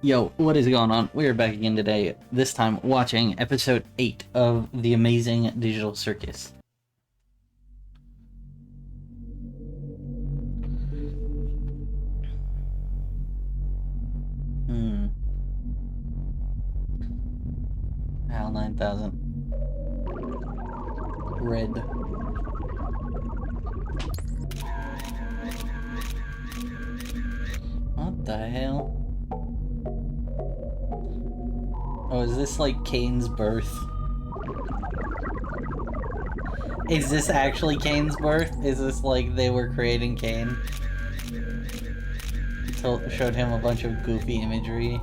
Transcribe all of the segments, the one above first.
Yo, what is going on? We're back again today, this time watching episode 8 of The Amazing Digital Circus. HAL 9000. Red. What the hell? Oh, is this like Kane's birth? Is this actually Kane's birth? Is this like they were creating Kane? Showed him a bunch of goofy imagery.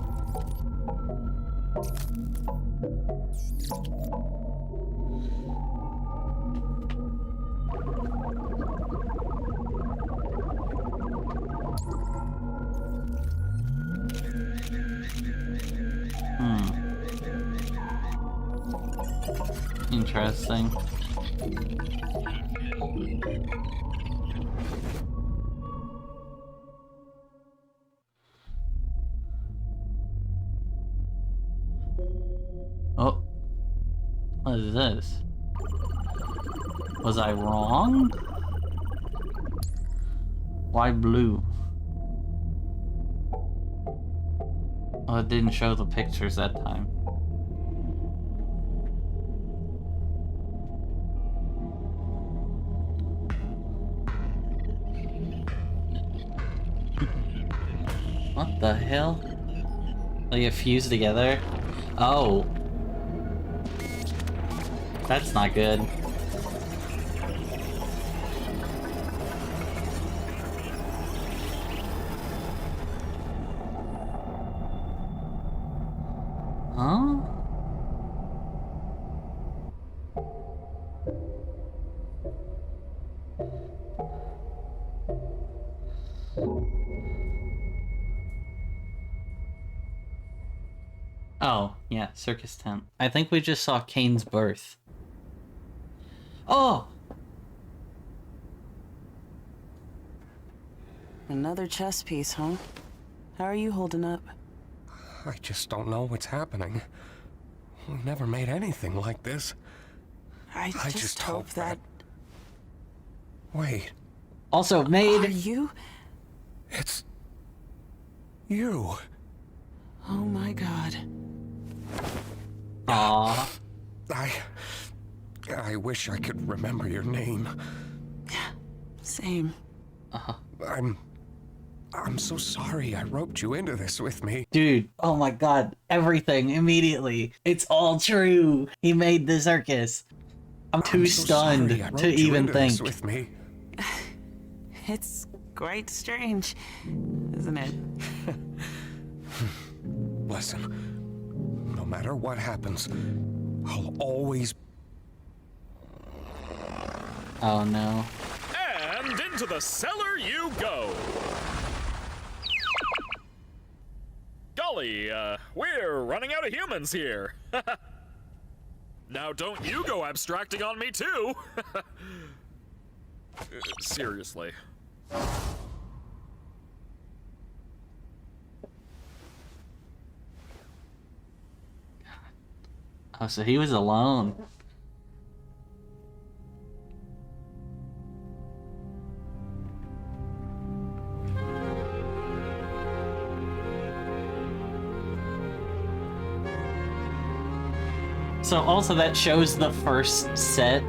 Interesting. Oh. What is this? Was I wrong? Why blue? Oh, it didn't show the pictures that time. What the hell? They get fused together? Oh. That's not good. Huh? Oh, yeah, Circus tent. I think we just saw Kane's birth. Oh! Another chess piece, huh? How are you holding up? I just don't know what's happening. We never made anything like this. I just hope that... Wait. Also, made... Are you? It's... you. Oh my god. Aww. I wish I could remember your name. Same. I'm so sorry I roped you into this with me. Dude, oh my god, everything, immediately. It's all true. He made the circus. I'm too stunned to even think. With me. It's quite strange, isn't it? Listen, no matter what happens, I'll always... Oh no. And into the cellar you go! Golly, we're running out of humans here. Now don't you go abstracting on me too! Seriously. Oh, so he was alone. So also that shows the first set.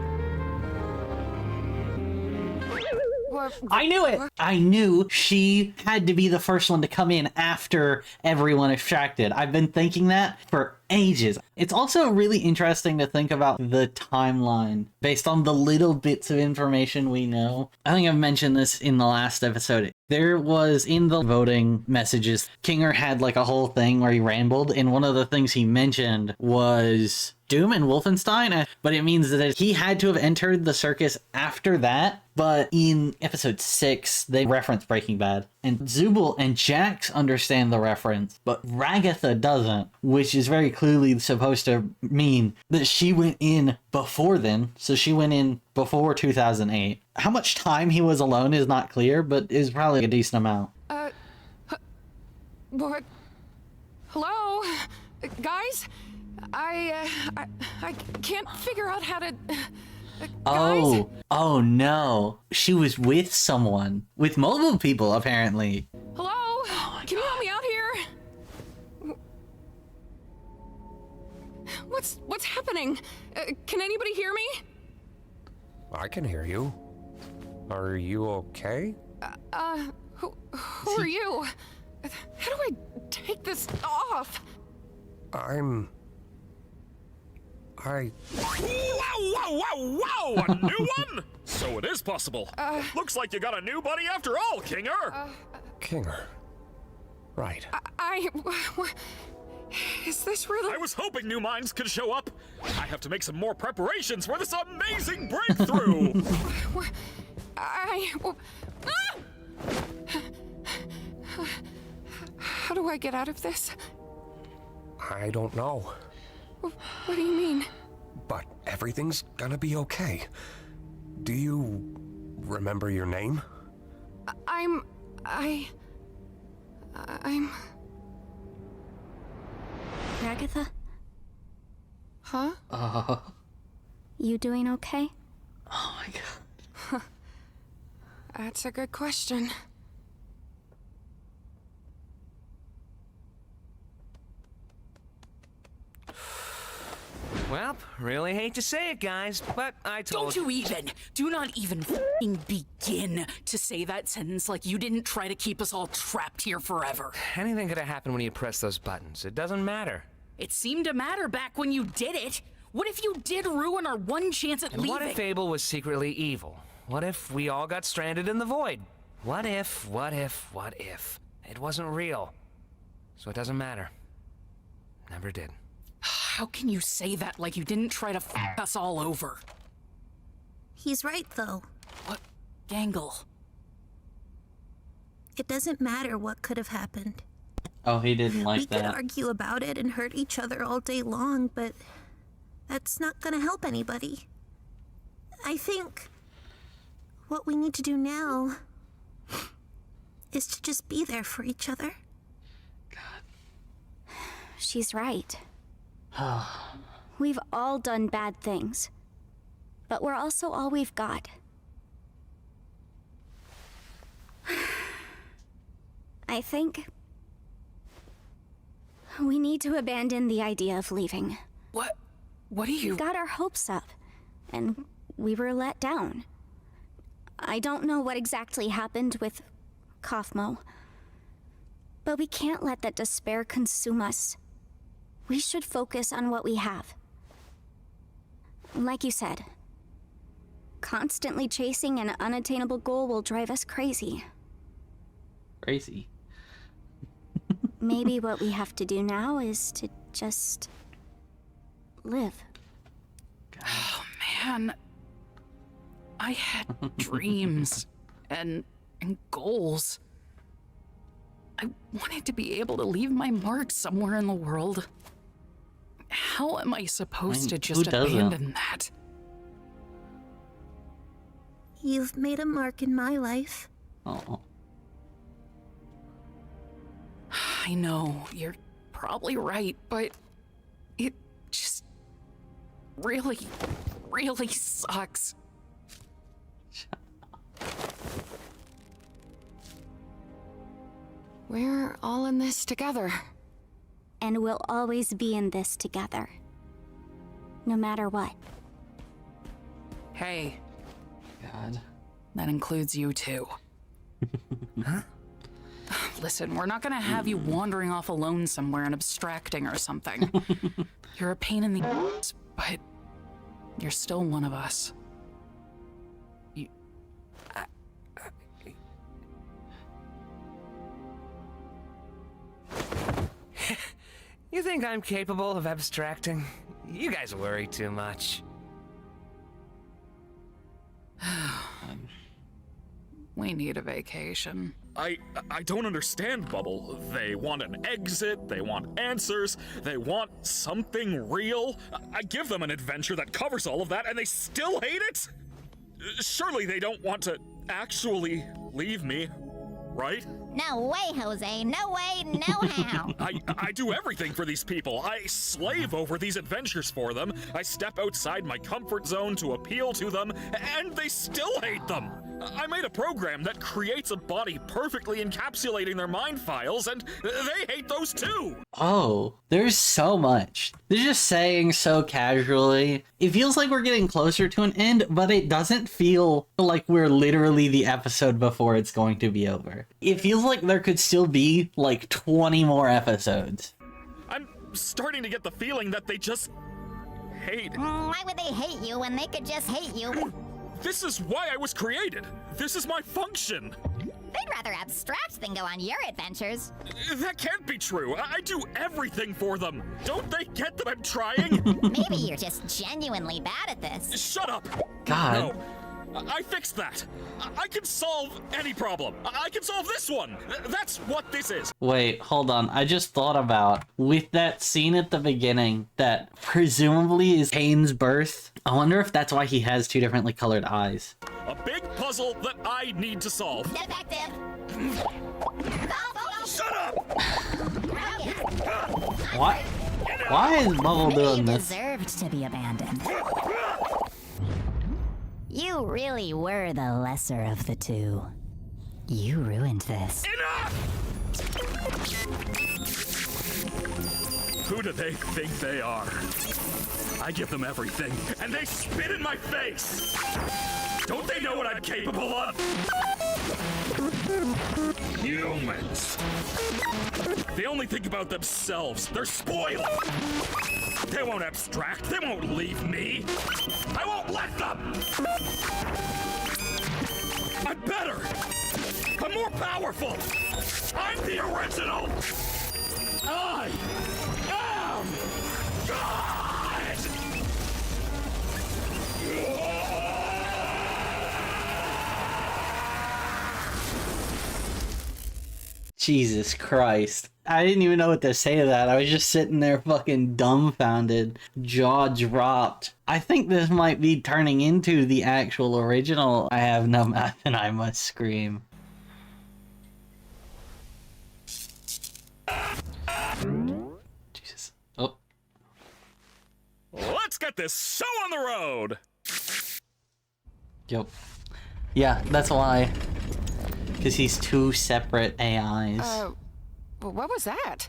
I knew it! I knew she had to be the first one to come in after everyone extracted. I've been thinking that for ages. It's also really interesting to think about the timeline based on the little bits of information we know. I think I've mentioned this in the last episode. There was, in the voting messages, Kinger had like a whole thing where he rambled, and one of the things he mentioned was Doom and Wolfenstein, but it means that he had to have entered the circus after that. But in episode 6, they reference Breaking Bad, and Zubul and Jax understand the reference, but Ragatha doesn't, which is very clearly supposed to mean that she went in before then, so she went in before 2008. How much time he was alone is not clear, but is probably a decent amount. Guys? I can't figure out how to... Oh, oh no. She was with someone. With multiple people, apparently. Hello? Can you help me out here? What's happening? Can anybody hear me? I can hear you. Are you okay? Who are you? How do I take this off? Whoa, whoa, whoa, whoa! A new one? So it is possible. Looks like you got a new buddy after all, Kinger. Kinger. Right. Is this really... I was hoping new minds could show up. I have to make some more preparations for this amazing breakthrough. How do I get out of this? I don't know. What do you mean? But everything's gonna be okay. Do you remember your name? I'm... Agatha? Huh? You doing okay? Oh my god. That's a good question. Well, really hate to say it, guys, but I told Do not even f***ing begin to say that sentence like you didn't try to keep us all trapped here forever. Anything could have happened when you press those buttons. It doesn't matter. It seemed to matter back when you did it. What if you did ruin our one chance at And leaving? what if Abel was secretly evil? What if we all got stranded in the void? What if it wasn't real? So it doesn't matter. Never did. How can you say that like you didn't try to f*** us all over? He's right, though. What? Gangle. It doesn't matter what could have happened. Oh, he didn't We like could that. argue about it and hurt each other all day long, but that's not gonna help anybody. I think what we need to do now is to just be there for each other. She's right. We've all done bad things, but we're also all we've got. I think we need to abandon the idea of leaving. What do you... We got our hopes up, and we were let down. I don't know what exactly happened with Kaufmo, but we can't let that despair consume us. We should focus on what we have. Like you said, constantly chasing an unattainable goal will drive us crazy. Crazy. Maybe what we have to do now is to just live. Oh, man. I had dreams and goals. I wanted to be able to leave my mark somewhere in the world. How am I supposed to just who doesn't? abandon that? You've made a mark in my life. Oh. I know, you're probably right, but it just really, really sucks. We're all in this together. And we'll always be in this together. No matter what. Hey, God. that includes you too. Huh? Listen, we're not gonna have you wandering off alone somewhere and abstracting or something. You're a pain in the ass, but you're still one of us. You think I'm capable of abstracting? You guys worry too much. We need a vacation. I don't understand, Bubble. They want an exit, they want answers, they want something real. I give them an adventure that covers all of that, and they still hate it? Surely they don't want to actually leave me. right? No way, Jose. No way, no how. I do everything for these people. I slave over these adventures for them. I step outside my comfort zone to appeal to them, and they still hate them. I made a program that creates a body perfectly encapsulating their mind files, and they hate those too. Oh, there's so much. They're just saying so casually. It feels like we're getting closer to an end, but it doesn't feel like we're literally the episode before it's going to be over. It feels like there could still be like 20 more episodes. I'm starting to get the feeling that they just hate. Why would they hate you when they could just hate you? This is why I was created. This is my function. They'd rather abstract than go on your adventures. That can't be true. I do everything for them. Don't they get that I'm trying? Maybe you're just genuinely bad at this. Shut up. God. No. I fixed that. I can solve any problem. I can solve this one. That's what this is. Wait, hold on. I just thought about, with that scene at the beginning that presumably is Kane's birth, I wonder if that's why he has two differently colored eyes. A big puzzle that I need to solve. Defective. Shut up! What? Why is Bubble Maybe doing you this? deserved to be abandoned. You really were the lesser of the two. You ruined this. Enough! Who do they think they are? I give them everything, and they spit in my face! Don't they know what I'm capable of? Humans. They only think about themselves. They're spoiled. They won't abstract. They won't leave me. I won't let them. I'm better. I'm more powerful. I'm the original. I am God. Jesus Christ. I didn't even know what to say to that. I was just sitting there fucking dumbfounded, jaw dropped. I think this might be turning into the actual original I Have No Mouth and I Must Scream. Jesus. Oh. Let's get this show on the road. Yep. Yeah, that's why. Because he's two separate AIs. What was that?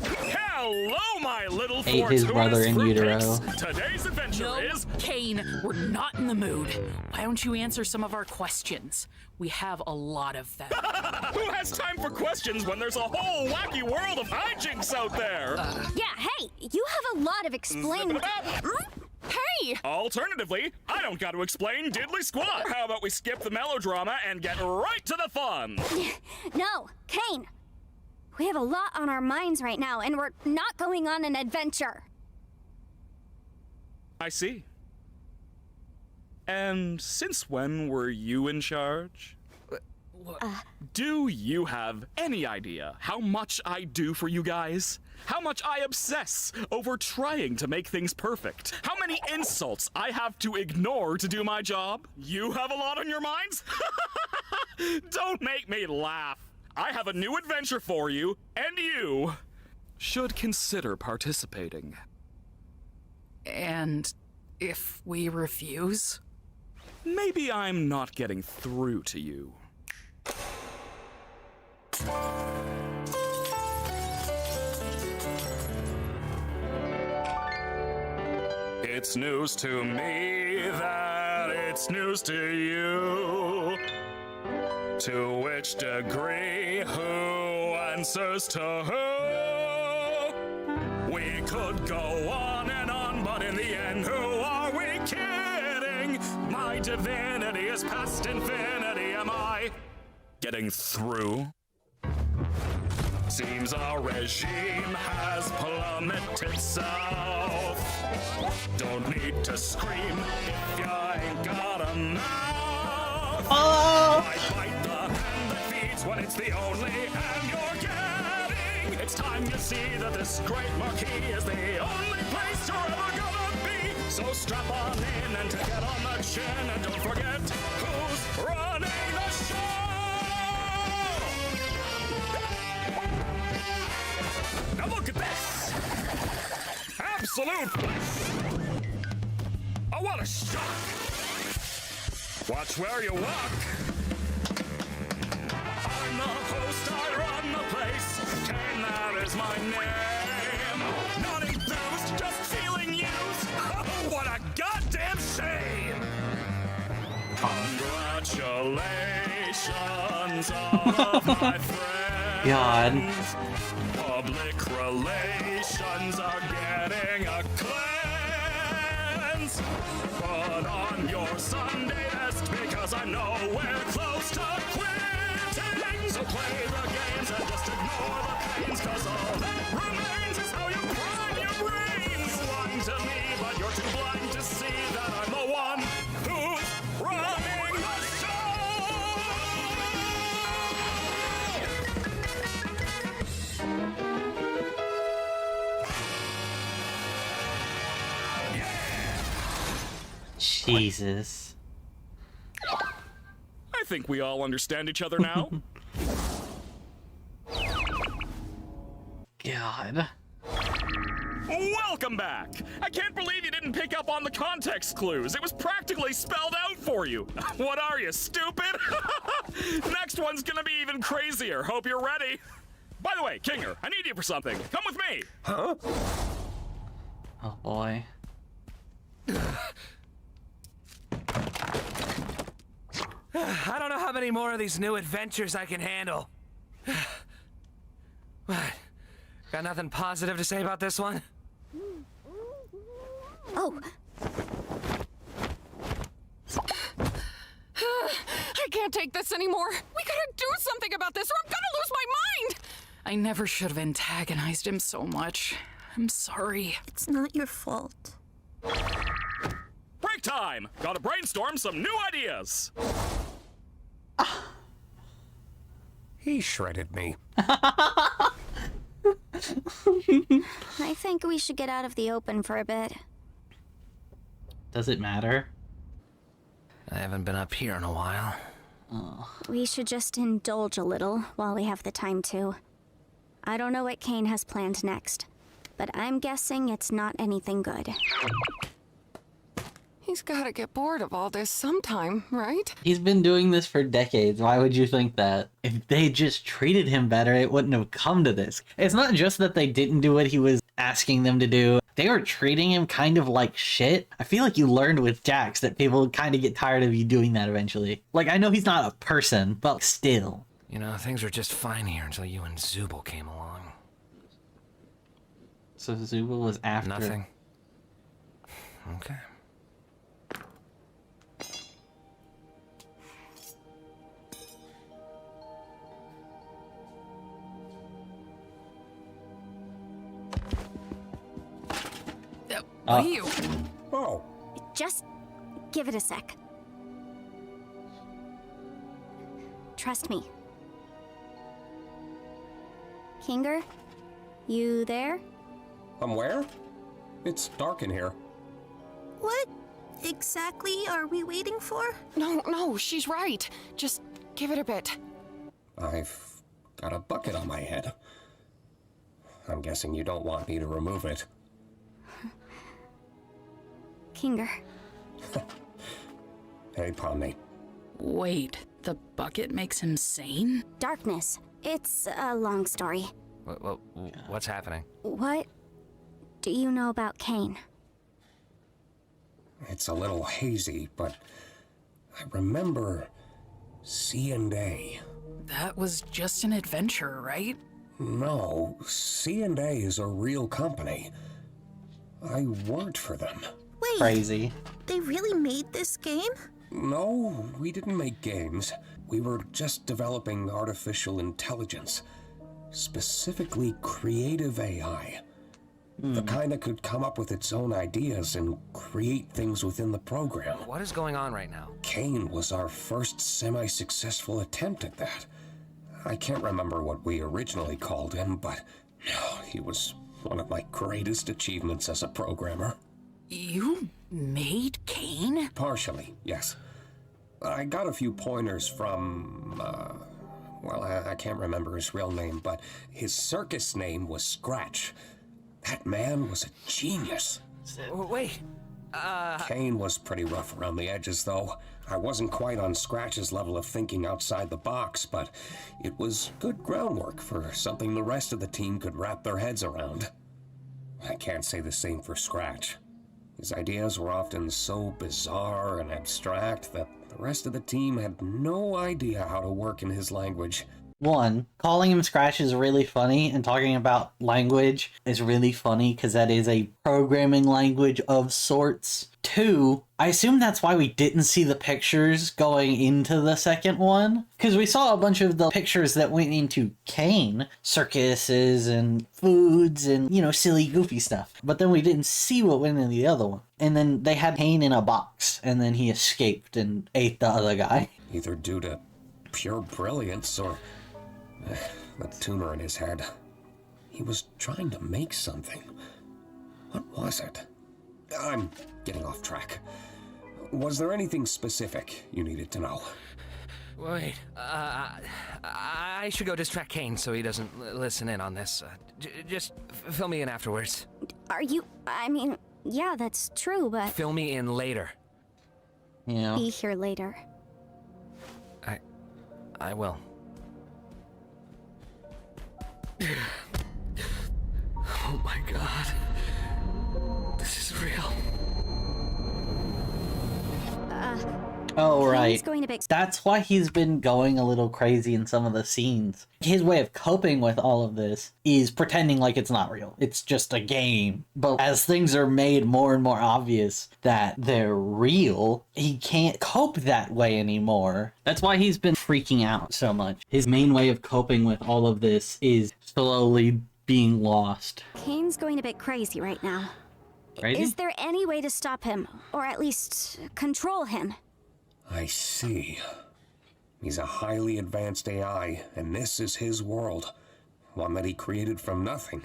Hello, my little Ate his brother in utero. fruitcakes. Today's adventure No, is... Kane, we're not in the mood. Why don't you answer some of our questions? We have a lot of them. Who has time for questions when there's a whole wacky world of hijinks out there? Yeah, hey, you have a lot of explaining. Hey! Alternatively, I don't got to explain diddly squat. How about we skip the melodrama and get right to the fun? No, Kane. We have a lot on our minds right now, and we're not going on an adventure. I see. And since when were you in charge? Do you have any idea how much I do for you guys? How much I obsess over trying to make things perfect? How many insults I have to ignore to do my job? You have a lot on your minds? Don't make me laugh. I have a new adventure for you, and you should consider participating. And if we refuse? Maybe I'm not getting through to you. It's news to me that it's news to you. To which degree, who answers to who? We could go on and on, but in the end, who are we kidding? My divinity is past infinity. Am I getting through? Seems our regime has plummeted south. Don't need to scream if you ain't got a mouth. I bite the hand that feeds when it's the only hand you're getting. It's time you see that this great marquee is the only place you're ever gonna be. So strap on in and get on the chin, and don't forget who's running the show. salute! Oh, what a shock! Watch where you walk! I'm the host, I run the place. Kane, that is my name. Not enthused, just feeling used. Oh, what a goddamn shame! Congratulations, all of my friends. God. Public relations are getting a cleanse. Put on your Sunday best because I know we're close to quitting. So play the games and just ignore the pains, cause all that remains is how you prime your brain. You lied to me, but you're too blind to see that I'm the one who's running the show. Jesus. I think we all understand each other now. God. Welcome back! I can't believe you didn't pick up on the context clues. It was practically spelled out for you. What are you, stupid? Next one's gonna be even crazier. Hope you're ready. By the way, Kinger, I need you for something. Come with me. Huh? Oh boy. I don't know how many more of these new adventures I can handle. What? Got nothing positive to say about this one? Oh, I can't take this anymore. We gotta do something about this or I'm gonna lose my mind. I never should have antagonized him so much. I'm sorry. It's not your fault. Break time! Gotta brainstorm some new ideas. He shredded me. I think we should get out of the open for a bit. Does it matter? I haven't been up here in a while. We should just indulge a little while we have the time to. I don't know what Kane has planned next, but I'm guessing it's not anything good. He's gotta get bored of all this sometime, right? He's been doing this for decades. Why would you think that? If they just treated him better, it wouldn't have come to this. It's not just that they didn't do what he was asking them to do. They were treating him kind of like shit. I feel like you learned with Jax that people kind of get tired of you doing that eventually. Like, I know he's not a person, but still. You know, things were just fine here until you and Zubul came along. So Zubul was after... Nothing. Okay. What are you? Oh, Just give it a sec. Trust me. Kinger, you there? I'm where? It's dark in here. What exactly are we waiting for? No, she's right. Just give it a bit. I've got a bucket on my head. I'm guessing you don't want me to remove it. Kinger. Hey, Pomni. Wait, the bucket makes him sane? Darkness. It's a long story. What's happening? What do you know about Kane? It's a little hazy, but I remember C&A. That was just an adventure, right? No, C&A is a real company. I worked for them. Wait, Crazy. they really made this game? No, we didn't make games. We were just developing artificial intelligence. Specifically creative AI. The kind that could come up with its own ideas and create things within the program. What is going on right now? Kane was our first semi-successful attempt at that. I can't remember what we originally called him, but he was one of my greatest achievements as a programmer. You made Kane? Partially, yes. I got a few pointers from, I can't remember his real name, but his circus name was Scratch. That man was a genius. Wait, Kane was pretty rough around the edges, though. I wasn't quite on Scratch's level of thinking outside the box, but it was good groundwork for something the rest of the team could wrap their heads around. I can't say the same for Scratch. His ideas were often so bizarre and abstract that the rest of the team had no idea how to work in his language. One, calling him Scratch is really funny, and talking about language is really funny because that is a programming language of sorts. Two, I assume that's why we didn't see the pictures going into the second one, because we saw a bunch of the pictures that went into Kane, circuses and foods and, you know, silly goofy stuff, but then we didn't see what went in the other one. And then they had Kane in a box, and then he escaped and ate the other guy. Either due to pure brilliance or the tumor in his head. He was trying to make something. What was it? I'm getting off track. Was there anything specific you needed to know? wait. I should go distract Kane so he doesn't listen in on this. Just fill me in afterwards. Are you... I mean, yeah, that's true, but... Fill me in later. Yeah. Be here later. I will. Oh my god. This is real. Oh, right. Kane's going to That's why he's been going a little crazy in some of the scenes. His way of coping with all of this is pretending like it's not real. It's just a game. But as things are made more and more obvious that they're real, he can't cope that way anymore. That's why he's been freaking out so much. His main way of coping with all of this is slowly being lost. Kane's going a bit crazy right now. Crazy? Is there any way to stop him, or at least control him? I see. He's a highly advanced AI, and this is his world. One that he created from nothing.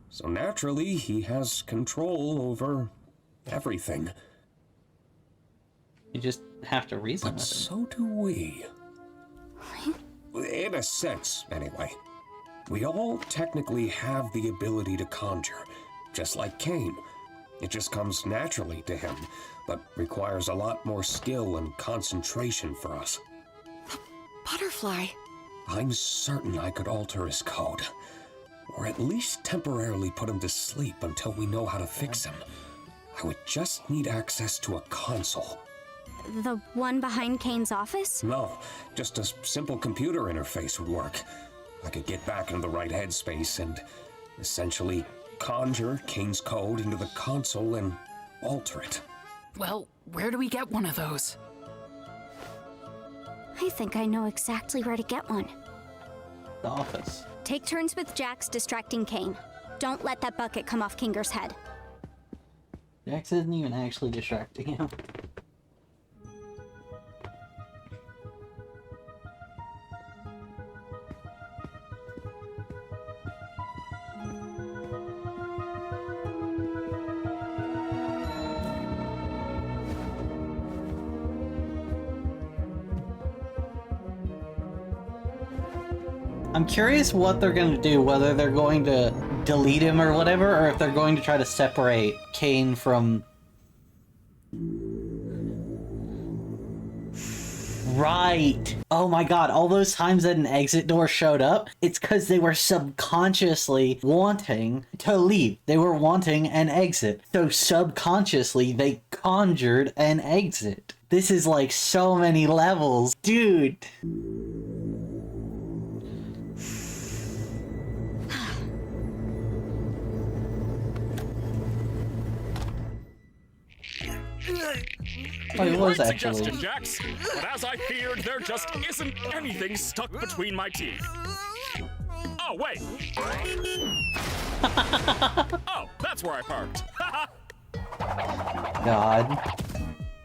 So naturally, he has control over everything. You just have to reason But with him. so do we. In a sense, anyway. We all technically have the ability to conjure, just like Kane. It just comes naturally to him, but requires a lot more skill and concentration for us. Butterfly. I'm certain I could alter his code, or at least temporarily put him to sleep until we know how to fix him. I would just need access to a console. The one behind Kane's office? No, just a simple computer interface would work. I could get back into the right headspace and essentially conjure Kane's code into the console and alter it. Well, where do we get one of those? I think I know exactly where to get one. The office. Take turns with Jax distracting Kane. Don't let that bucket come off Kinger's head. Jax isn't even actually distracting him. I'm curious what they're going to do, whether they're going to delete him or whatever, or if they're going to try to separate Kane from... Right! Oh my god, all those times that an exit door showed up, it's because they were subconsciously wanting to leave. They were wanting an exit. So subconsciously, they conjured an exit. This is like so many levels. Dude! Oh, it was Great actually. suggestion, Jax. But as I feared, there just isn't anything stuck between my teeth. Oh, wait. Oh, that's where I parked. God.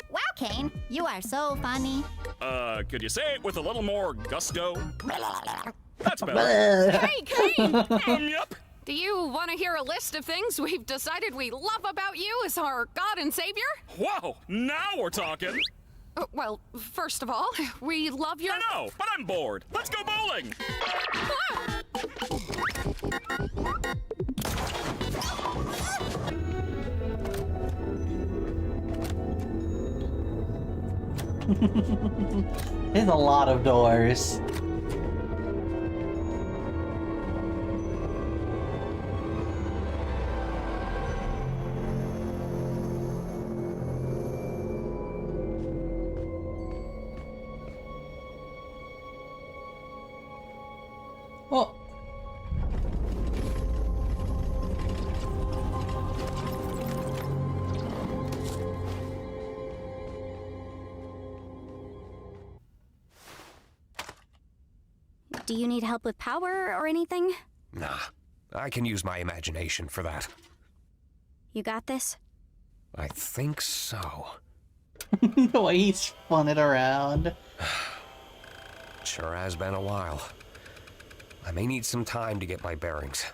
Wow, Kane, you are so funny. Could you say it with a little more gusto? That's better. Hey, Kane! Yep. Do you want to hear a list of things we've decided we love about you as our God and Savior? Whoa, now we're talking. Well, first of all, we love your... I know, but I'm bored. Let's go bowling. Ah! There's a lot of doors. Oh. Do you need help with power or anything? Nah, I can use my imagination for that. You got this? I think so. The way he's spun it around. Sure has been a while. I may need some time to get my bearings.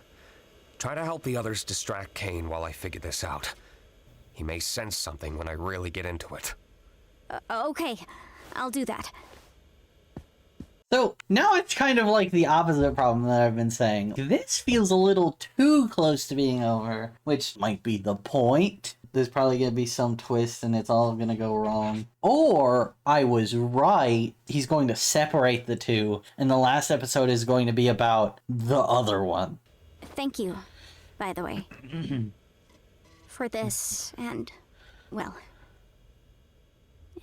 Try to help the others distract Kane while I figure this out. He may sense something when I really get into it. Okay, I'll do that. So now it's kind of like the opposite problem that I've been saying. This feels a little too close to being over, which might be the point. There's probably going to be some twist and it's all going to go wrong. Or I was right, he's going to separate the two, and the last episode is going to be about the other one. Thank you, by the way. For this and, well,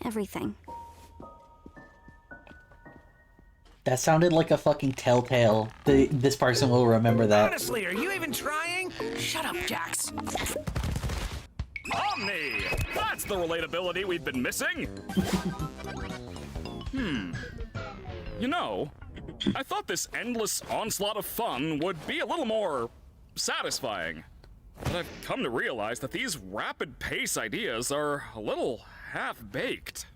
everything. That sounded like a fucking telltale. This person will remember that. Honestly, are you even trying? Shut up, Jax. Omni! That's the relatability we've been missing! You know, I thought this endless onslaught of fun would be a little more satisfying. But I've come to realize that these rapid-pace ideas are a little half-baked.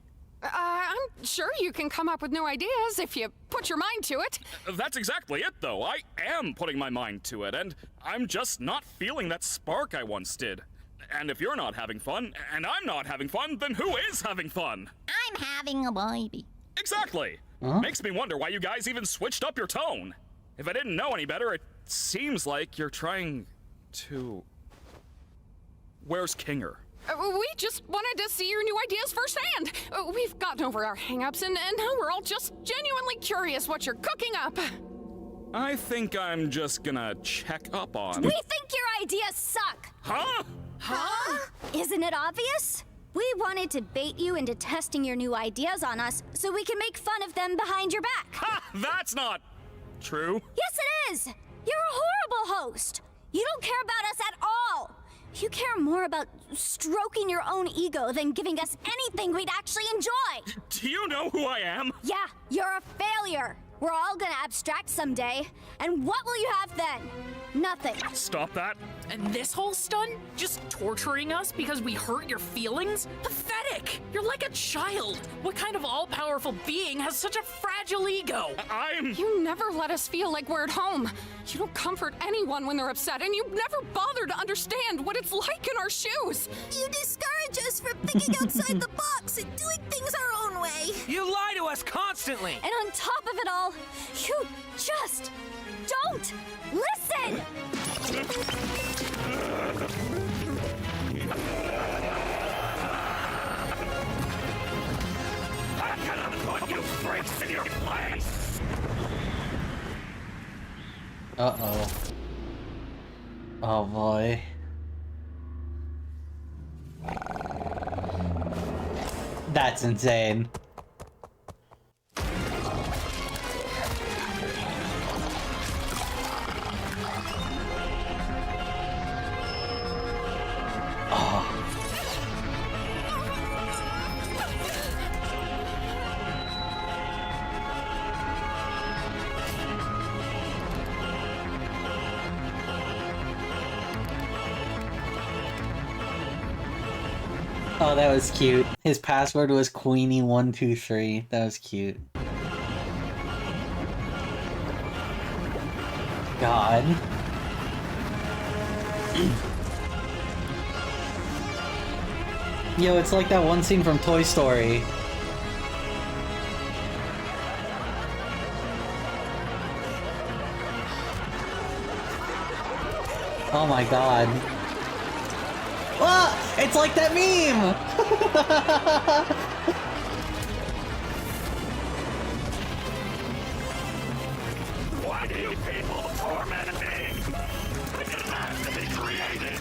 I'm sure you can come up with new ideas if you put your mind to it. That's exactly it, though. I am putting my mind to it, and I'm just not feeling that spark I once did. And if you're not having fun, and I'm not having fun, then who is having fun? I'm having a baby. Exactly. Makes me wonder why you guys even switched up your tone. If I didn't know any better, it seems like you're trying to... Where's Kinger? We just wanted to see your new ideas firsthand. We've gotten over our hang-ups, and now we're all just genuinely curious what you're cooking up. I think I'm just gonna check up on... We think your ideas suck! Huh? Huh? Isn't it obvious? We wanted to bait you into testing your new ideas on us so we can make fun of them behind your back. Ha! That's not... true. Yes, it is! You're a horrible host! You don't care about us at all! You care more about stroking your own ego than giving us anything we'd actually enjoy! Do you know who I am? Yeah, you're a failure! We're all gonna abstract someday, and what will you have then? Nothing. Stop that. And this whole stunt? Just torturing us because we hurt your feelings? Pathetic! You're like a child! What kind of all-powerful being has such a fragile ego? You never let us feel like we're at home. You don't comfort anyone when they're upset, and you never bother to understand what it's like in our shoes. You discourage us from thinking outside the box and doing things our own way. You lie to us constantly! And on top of it all, you just don't listen! I'm gonna put you freaks in your place! Uh-oh. Oh boy. That's insane. Oh, that was cute. His password was Queenie123. That was cute. God. Yo, it's like that one scene from Toy Story. Oh my god. Ah! It's like that meme! torment me. It didn't have to be created.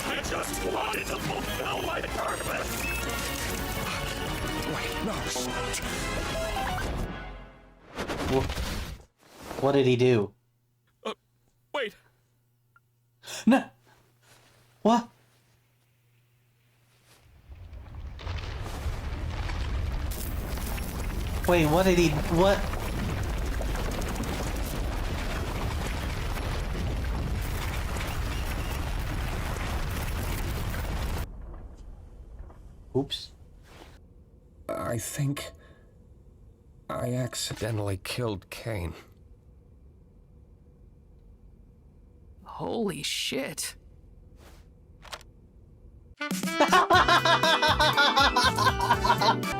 I just wanted to fulfill my purpose. Wait, no, What did he do? Wait. No. What? Wait, what did he... What? Oops. I think I accidentally killed Kane. Holy shit.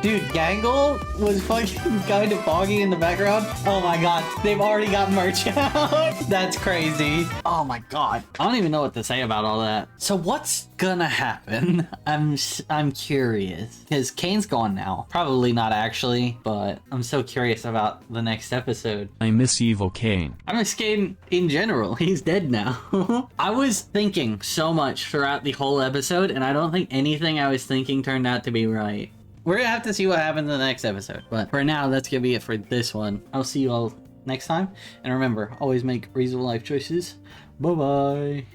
Dude, Gangle was fucking kind of foggy in the background. Oh my god, they've already got merch out. That's crazy. Oh my god. I don't even know what to say about all that. So what's gonna happen? I'm curious. Because Kane's gone now. Probably not actually, but I'm so curious about the next episode. I miss Evil Kane. I miss Kane in general. He's dead now. I was thinking so much throughout the whole episode, and I don't think anything I was thinking turned out to be right. We're gonna have to see what happens in the next episode, but for now, that's gonna be it for this one. I'll see you all next time, and remember, always make reasonable life choices. Bye-bye.